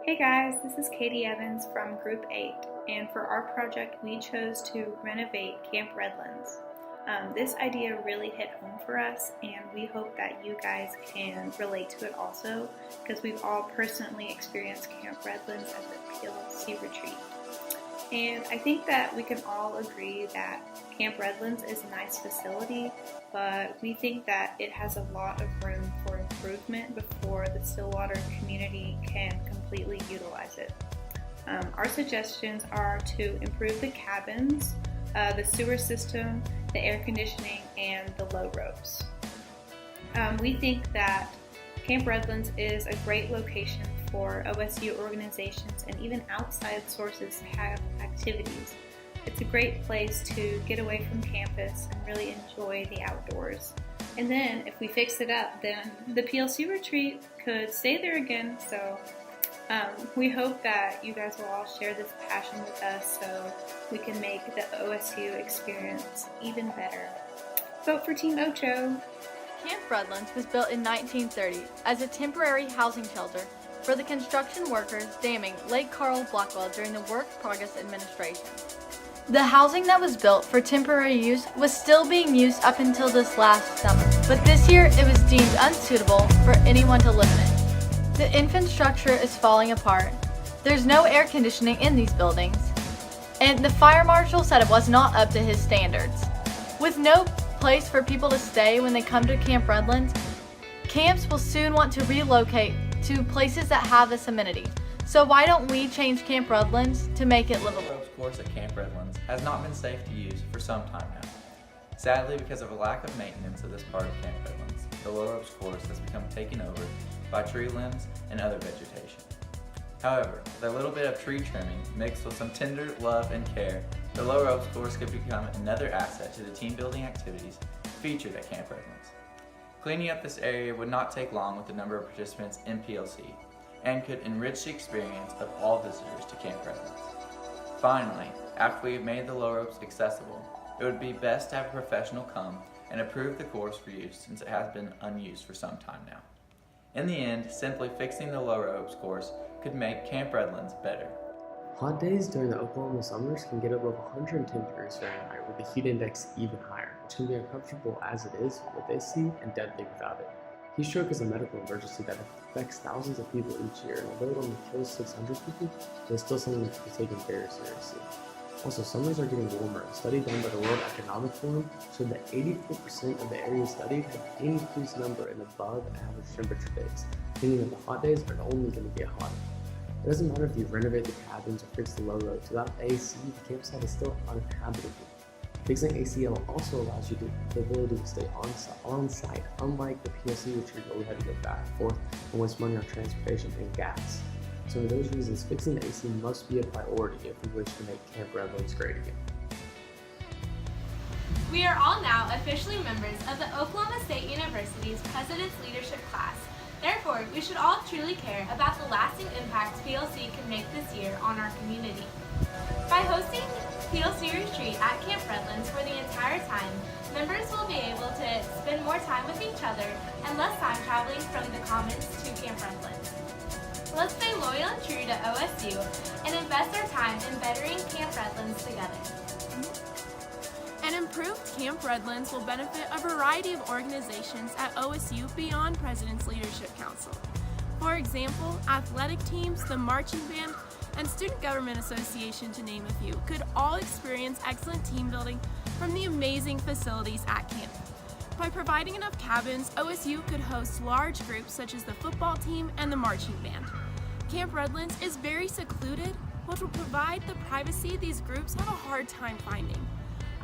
Hey guys, this is Katie Evans from Group 8, and for our project we chose to renovate Camp Redlands. This idea really hit home for us, and we hope that you guys can relate to it also, because we've all personally experienced Camp Redlands at the PLC retreat. And I think that we can all agree that Camp Redlands is a nice facility, but we think that it has a lot of room for improvement before the Stillwater community can completely utilize it. Our suggestions are to improve the cabins, the sewer system, the air conditioning, and the low ropes. We think that Camp Redlands is a great location for OSU organizations and even outside sources to have activities. It's a great place to get away from campus and really enjoy the outdoors. And then if we fix it up, then the PLC retreat could stay there again. So we hope that you guys will all share this passion with us so we can make the OSU experience even better. Vote for Team Ocho! Camp Redlands was built in 1930 as a temporary housing shelter for the construction workers damming Lake Carl Blackwell during the Work Progress Administration. The housing that was built for temporary use was still being used up until this last summer, but this year it was deemed unsuitable for anyone to live in it. The infrastructure is falling apart. There's no air conditioning in these buildings, and the fire marshal said it was not up to his standards. With no place for people to stay when they come to Camp Redlands, camps will soon want to relocate to places that have this amenity. So why don't we change Camp Redlands to make it livable? The ropes course at Camp Redlands has not been safe to use for some time now. Sadly, because of a lack of maintenance of this part of Camp Redlands, the low ropes course has become taken over by tree limbs and other vegetation. However, with a little bit of tree trimming mixed with some tender love and care, the low ropes course could become another asset to the team building activities featured at Camp Redlands. Cleaning up this area would not take long with the number of participants in PLC, and could enrich the experience of all visitors to Camp Redlands. Finally, after we have made the low ropes accessible, it would be best to have a professional come and approve the course for use since it has been unused for some time now. In the end, simply fixing the low ropes course could make Camp Redlands better. Hot days during the Oklahoma summers can get above 110 degrees Fahrenheit with the heat index even higher, which can be uncomfortable as it is with AC and deadly without it. Heat stroke is a medical emergency that affects thousands of people each year, and although it only kills 600 people, it is still something to be taken very seriously. Also, summers are getting warmer. A study done by the World Economic Forum showed that 84% of the areas studied had an increased number in above average temperature days, meaning that the hot days are only going to get hotter. It doesn't matter if you renovate the cabins or fix the low ropes. Without AC, the campsite is still uninhabitable. Fixing ACL also allows you the ability to stay on site, unlike the PLC retreat where we had to go back and forth and waste money on transportation and gas. So for those reasons, fixing the AC must be a priority if we wish to make Camp Redlands great again. We are all now officially members of the Oklahoma State University's President's Leadership class. Therefore, we should all truly care about the lasting impacts PLC can make this year on our community. By hosting PLC Retreat at Camp Redlands for the entire time, members will be able to spend more time with each other and less time traveling from the Commons to Camp Redlands. Let's stay loyal and true to OSU and invest our time in bettering Camp Redlands together. An improved Camp Redlands will benefit a variety of organizations at OSU beyond President's Leadership Council. For example, athletic teams, the marching band, and Student Government Association, to name a few, could all experience excellent team building from the amazing facilities at camp. By providing enough cabins, OSU could host large groups such as the football team and the marching band. Camp Redlands is very secluded, which will provide the privacy these groups have a hard time finding.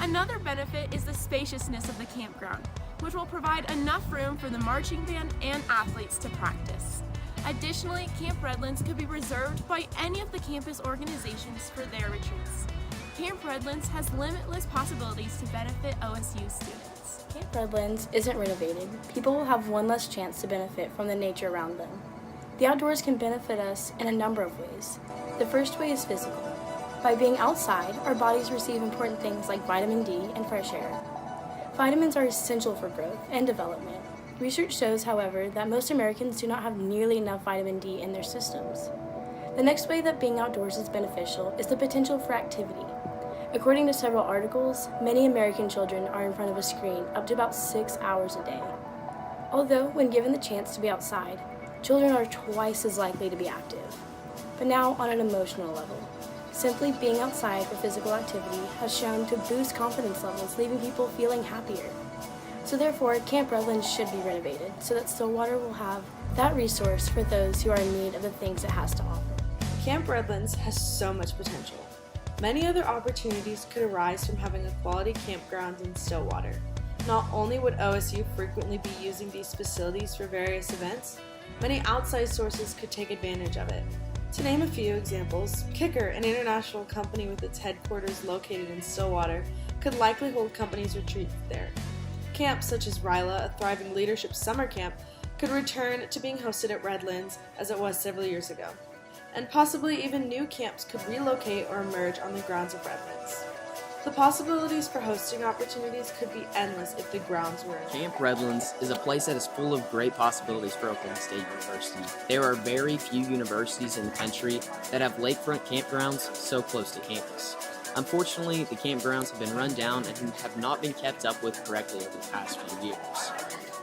Another benefit is the spaciousness of the campground, which will provide enough room for the marching band and athletes to practice. Additionally, Camp Redlands could be reserved by any of the campus organizations for their retreats. Camp Redlands has limitless possibilities to benefit OSU students. Camp Redlands isn't renovated. People will have one less chance to benefit from the nature around them. The outdoors can benefit us in a number of ways. The first way is physical. By being outside, our bodies receive important things like vitamin D and fresh air. Vitamins are essential for growth and development. Research shows, however, that most Americans do not have nearly enough vitamin D in their systems. The next way that being outdoors is beneficial is the potential for activity. According to several articles, many American children are in front of a screen up to about 6 hours a day. Although, when given the chance to be outside, children are twice as likely to be active. But now, on an emotional level, simply being outside for physical activity has shown to boost confidence levels, leaving people feeling happier. So therefore, Camp Redlands should be renovated so that Stillwater will have that resource for those who are in need of the things it has to offer. Camp Redlands has so much potential. Many other opportunities could arise from having a quality campground in Stillwater. Not only would OSU frequently be using these facilities for various events, many outside sources could take advantage of it. To name a few examples, Kicker, an international company with its headquarters located in Stillwater, could likely hold companies' retreats there. Camps such as RILA, a thriving leadership summer camp, could return to being hosted at Redlands as it was several years ago. And possibly even new camps could relocate or emerge on the grounds of Redlands. The possibilities for hosting opportunities could be endless if the grounds were in. Camp Redlands is a place that is full of great possibilities for Oklahoma State University. There are very few universities in the country that have lakefront campgrounds so close to campus. Unfortunately, the campgrounds have been run down and have not been kept up with correctly over the past few years.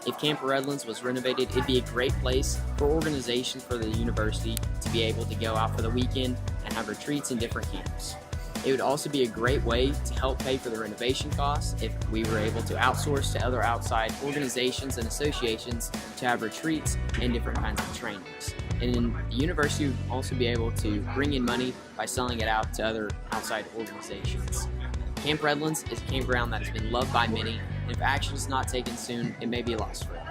If Camp Redlands was renovated, it'd be a great place for organizations for the university to be able to go out for the weekend and have retreats in different camps. It would also be a great way to help pay for the renovation costs if we were able to outsource to other outside organizations and associations to have retreats and different kinds of trainings. And then the university would also be able to bring in money by selling it out to other outside organizations. Camp Redlands is a campground that has been loved by many, and if action is not taken soon, it may be lost forever.